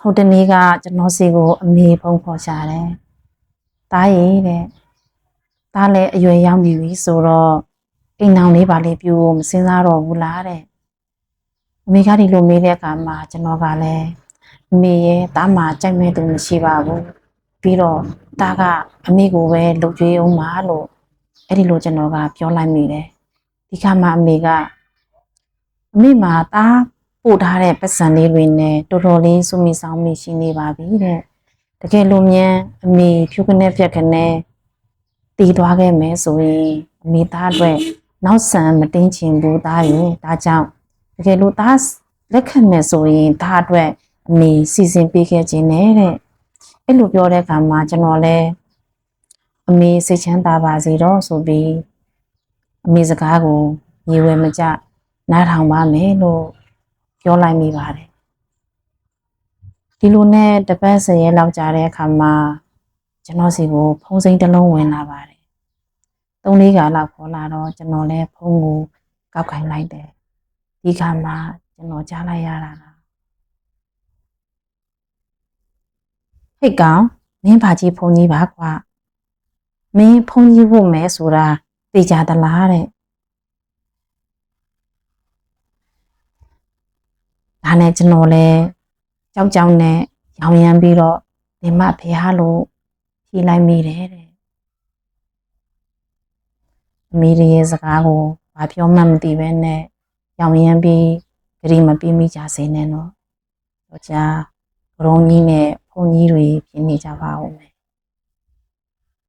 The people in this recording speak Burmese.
ဟိုတနေ့ကကျွန်တော်စီကိုအမေဖုန်းခေါ်ရှာတယ်။တားရည်တဲ့။တားလည်းအရွယ်ရောက်နေပြီဆိုတော့အိမ်အောင်လေးပါလေးပြူမစင်းစားတော့ဘူးလားတဲ့။အမေကဒီလိုမေးတဲ့အခါမှာကျွန်တော်ကလည်းအမေရဲ့တားမှာကြိုက်မဲ့သူမရှိပါဘူး။ပြီးတော့တားကအမေကိုပဲလှုပ်ကြွေးအောင်ပါလို့အဲ့ဒီလိုကျွန်တော်ကပြောလိုက်မိတယ်။ဒီခါမှအမေကအမေမှာတားပို့ထားတဲ့ပတ်စံလေးတွေနဲ့တော်တော်လေးစုမိဆောင်မိရှိနေပါပြီတဲ့တကယ်လို့မြန်အမေဖြူကနေပြက်ကနေတည်သွားခဲ့မယ်ဆိုရင်အမေသားအတွက်နောက်ဆံမတင်းချင်ဘူးသားရဲ့ဒါကြောင့်တကယ်လို့သားလက်ခံမယ်ဆိုရင်သားအတွက်အမေစီစဉ်ပေးခဲ့ခြင်းနဲ့တဲ့အဲ့လိုပြောတဲ့အခါမှာကျွန်တော်လည်းအမေစိတ်ချမ်းသာပါစေတော့ဆိုပြီးအမေစကားကိုရေဝဲမကြနားထောင်ပါမယ်လို့ပြောလိုက်မိပါတယ်ဒီလိုနဲ့တပတ်10ရက်လောက်ကြာတဲ့အခါမှာကျွန်တော်စီကိုဖုန်းစိမ်းတစ်လုံးဝင်လာပါတယ်3-4ခါလောက်ခေါ်လာတော့ကျွန်တော်လည်းဖုန်းကိုကောက်ခိုင်းလိုက်တယ်ဒီခါမှာကျွန်တော်ကြားလိုက်ရတာလားဟိတ်ကောင်မင်းဘာကြီးဖုန်းကြီးပါကွာမင်းဖုန်းကြီးဖို့မယ်ဆိုတာသိကြသလားတဲ့ဒါနဲ့ကျွန်တော်လည်းကြောက်နဲ့ရောင်ရမ်းပြီးတော့ဒီမဖះလို့ဖြေလိုက်မိတယ်တဲ့အမေရဲ့စကားကိုဘာပြောမှမသိပဲနဲ့ရောင်ရမ်းပြီးဂရီမပြေးမိကြစေနဲ့နော်တော့ကြာကရုံးကြီးနဲ့ဖုန်ကြီးတွေပြင်းနေကြပါဦးမယ်